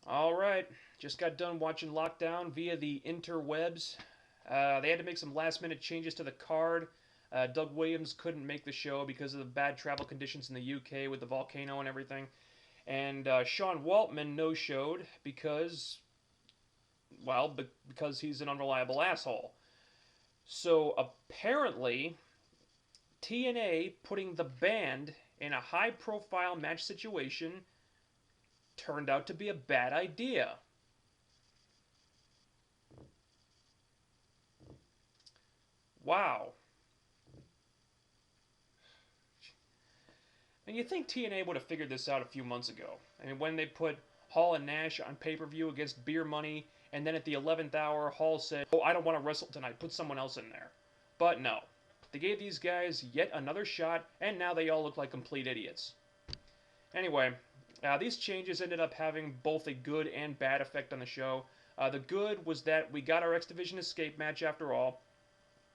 All right, just got done watching Lockdown via the interwebs. They had to make some last minute changes to the card. Doug Williams couldn't make the show because of the bad travel conditions in the UK with the volcano and everything. And Sean Waltman no showed because, well, because he's an unreliable asshole. So apparently, TNA putting the band in a high profile match situation turned out to be a bad idea. Wow. And you think TNA would have figured this out a few months ago. I mean, when they put Hall and Nash on pay per view against Beer Money, and then at the 11th hour, Hall said, "Oh, I don't want to wrestle tonight, put someone else in there." But no. They gave these guys yet another shot, and now they all look like complete idiots. Anyway, these changes ended up having both a good and bad effect on the show. The good was that we got our X Division escape match after all,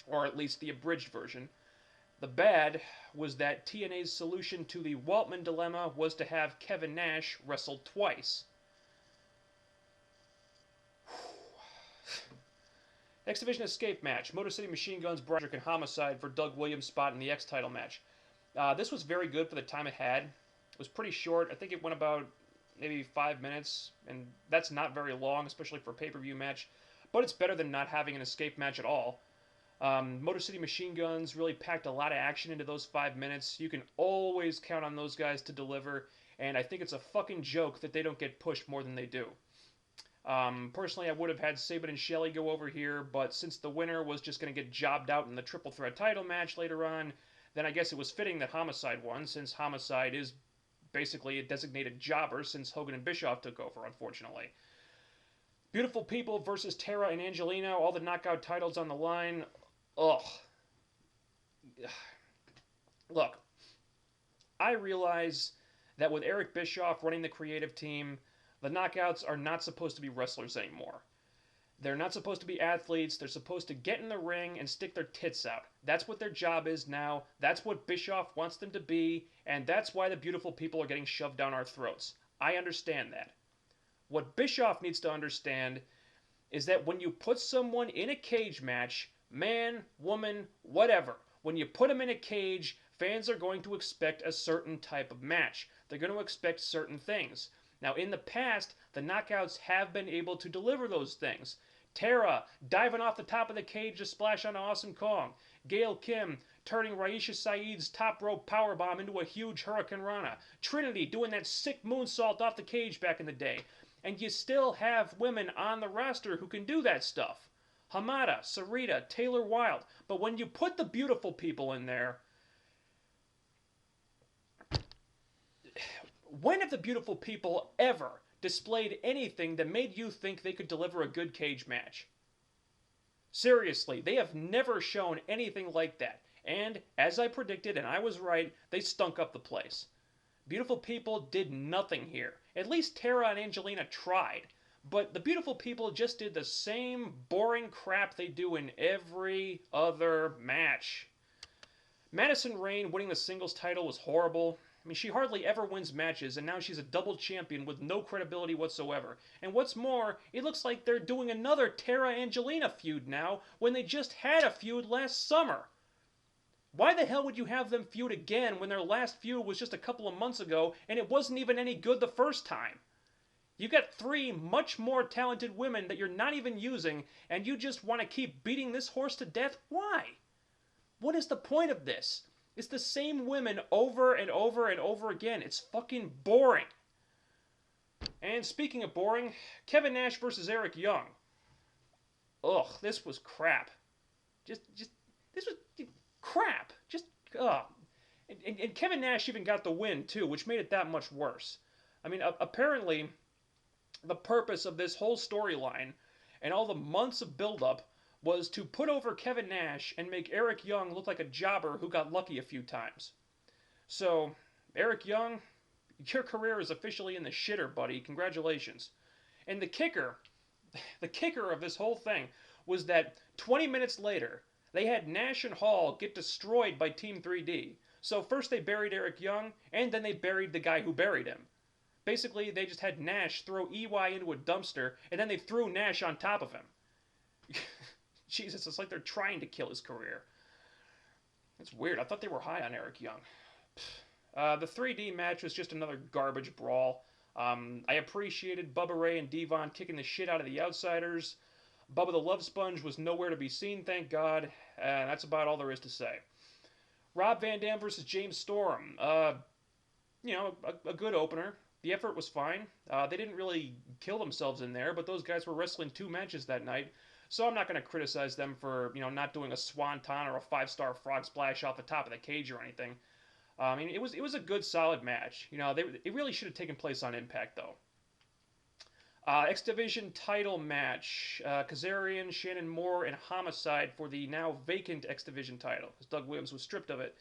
or at least the abridged version. The bad was that TNA's solution to the Waltman dilemma was to have Kevin Nash wrestle twice. X Division escape match. Motor City Machine Guns, Broderick, and Homicide for Doug Williams' spot in the X title match. This was very good for the time it had. It was pretty short. I think it went about maybe 5 minutes, and that's not very long, especially for a pay-per-view match. But it's better than not having an escape match at all. Motor City Machine Guns really packed a lot of action into those 5 minutes. You can always count on those guys to deliver, and I think it's a fucking joke that they don't get pushed more than they do. Personally, I would have had Sabin and Shelley go over here, but since the winner was just going to get jobbed out in the triple threat title match later on, then I guess it was fitting that Homicide won, since Homicide is basically a designated jobber since Hogan and Bischoff took over, unfortunately. Beautiful People versus Tara and Angelina, all the knockout titles on the line. Ugh. Look, I realize that with Eric Bischoff running the creative team, the knockouts are not supposed to be wrestlers anymore. They're not supposed to be athletes. They're supposed to get in the ring and stick their tits out. That's what their job is now. That's what Bischoff wants them to be, and that's why the beautiful people are getting shoved down our throats. I understand that. What Bischoff needs to understand is that when you put someone in a cage match, man, woman, whatever, when you put them in a cage, fans are going to expect a certain type of match. They're going to expect certain things. Now, in the past, the knockouts have been able to deliver those things. Tara diving off the top of the cage to splash on Awesome Kong. Gail Kim turning Raisha Saeed's top rope powerbomb into a huge Hurricane Rana. Trinity doing that sick moonsault off the cage back in the day. And you still have women on the roster who can do that stuff. Hamada, Sarita, Taylor Wilde. But when you put the beautiful people in there, when have the beautiful people ever displayed anything that made you think they could deliver a good cage match? Seriously, they have never shown anything like that. And, as I predicted, and I was right, they stunk up the place. Beautiful people did nothing here. At least Tara and Angelina tried. But the beautiful people just did the same boring crap they do in every other match. Madison Rayne winning the singles title was horrible. I mean, she hardly ever wins matches, and now she's a double champion with no credibility whatsoever. And what's more, it looks like they're doing another Tara-Angelina feud now, when they just had a feud last summer. Why the hell would you have them feud again when their last feud was just a couple of months ago, and it wasn't even any good the first time? You got three much more talented women that you're not even using, and you just want to keep beating this horse to death? Why? What is the point of this? It's the same women over and over and over again. It's fucking boring. And speaking of boring, Kevin Nash versus Eric Young. Ugh, this was crap. This was crap. Ugh. And Kevin Nash even got the win, too, which made it that much worse. I mean, apparently, the purpose of this whole storyline and all the months of build-up was to put over Kevin Nash and make Eric Young look like a jobber who got lucky a few times. So, Eric Young, your career is officially in the shitter, buddy. Congratulations. And the kicker of this whole thing was that 20 minutes later, they had Nash and Hall get destroyed by Team 3D. So first they buried Eric Young, and then they buried the guy who buried him. Basically, they just had Nash throw EY into a dumpster, and then they threw Nash on top of him. Jesus, it's like they're trying to kill his career. It's weird. I thought they were high on Eric Young. The 3D match was just another garbage brawl. I appreciated Bubba Ray and Devon kicking the shit out of the Outsiders. Bubba the Love Sponge was nowhere to be seen, thank God. And that's about all there is to say. Rob Van Dam versus James Storm. A good opener. The effort was fine. They didn't really kill themselves in there, but those guys were wrestling 2 matches that night. So I'm not going to criticize them for, not doing a swanton or a 5-star frog splash off the top of the cage or anything. It was a good, solid match. It really should have taken place on Impact, though. X Division title match. Kazarian, Shannon Moore, and Homicide for the now vacant X Division title, because Doug Williams was stripped of it.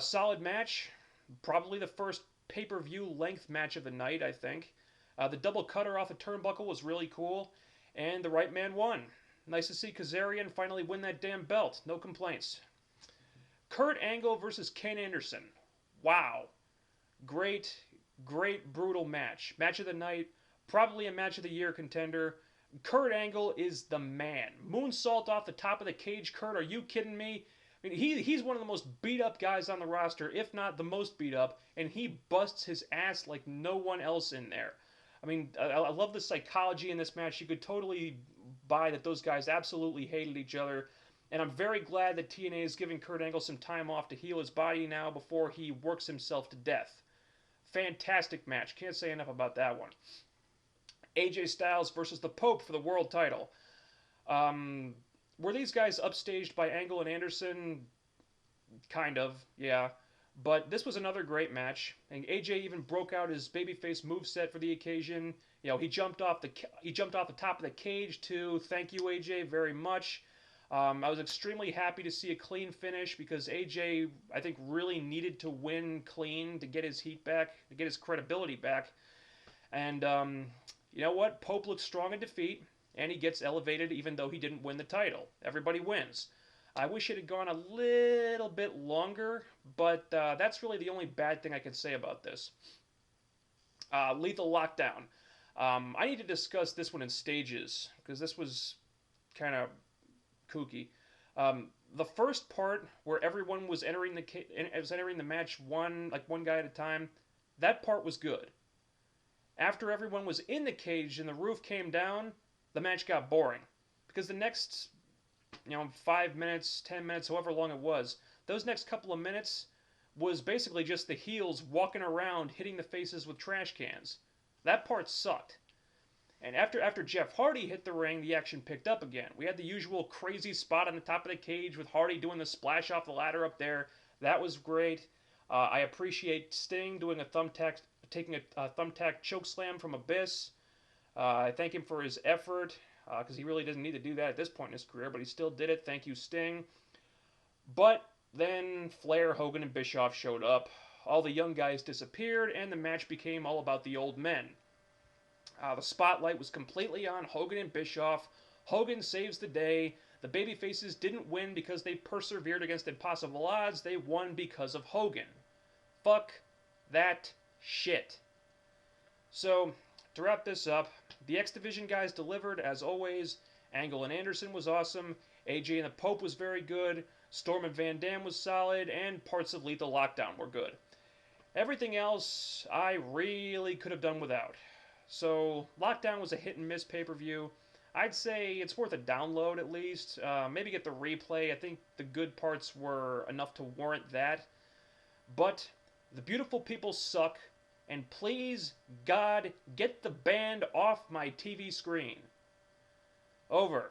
Solid match. Probably the first pay-per-view length match of the night, I think. The double cutter off the turnbuckle was really cool. And the right man won. Nice to see Kazarian finally win that damn belt. No complaints. Kurt Angle versus Ken Anderson. Wow. Great, brutal match. Match of the night. Probably a match of the year contender. Kurt Angle is the man. Moonsault off the top of the cage, Kurt. Are you kidding me? He's one of the most beat up guys on the roster, if not the most beat up, and he busts his ass like no one else in there. I love the psychology in this match. You could totally buy that those guys absolutely hated each other. And I'm very glad that TNA is giving Kurt Angle some time off to heal his body now before he works himself to death. Fantastic match. Can't say enough about that one. AJ Styles versus the Pope for the world title. Were these guys upstaged by Angle and Anderson? Kind of, yeah. But this was another great match, and AJ even broke out his babyface moveset for the occasion. He jumped off the top of the cage too. Thank you, AJ, very much. I was extremely happy to see a clean finish because AJ, I think, really needed to win clean to get his heat back, to get his credibility back. And you know what? Pope looks strong in defeat, and he gets elevated even though he didn't win the title. Everybody wins. I wish it had gone a little bit longer, but that's really the only bad thing I can say about this. Lethal Lockdown. I need to discuss this one in stages, because this was kind of kooky. The first part, where everyone was entering the match one guy at a time, that part was good. After everyone was in the cage and the roof came down, the match got boring. Because the next 5 minutes, 10 minutes, however long it was, those next couple of minutes was basically just the heels walking around hitting the faces with trash cans. That part sucked. And after Jeff Hardy hit the ring, the action picked up again. We had the usual crazy spot on the top of the cage with Hardy doing the splash off the ladder up there. That was great. I appreciate Sting doing taking a thumbtack chokeslam from Abyss. I thank him for his effort, because he really doesn't need to do that at this point in his career, but he still did it. Thank you, Sting. But then Flair, Hogan, and Bischoff showed up. All the young guys disappeared, and the match became all about the old men. The spotlight was completely on Hogan and Bischoff. Hogan saves the day. The babyfaces didn't win because they persevered against impossible odds. They won because of Hogan. Fuck that shit. So, to wrap this up, the X Division guys delivered, as always. Angle and Anderson was awesome. AJ and the Pope was very good. Storm and Van Dam was solid. And parts of Lethal Lockdown were good. Everything else, I really could have done without. So, Lockdown was a hit-and-miss pay-per-view. I'd say it's worth a download, at least. Maybe get the replay. I think the good parts were enough to warrant that. But the beautiful people suck. And please, God, get the band off my TV screen. Over.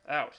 Out.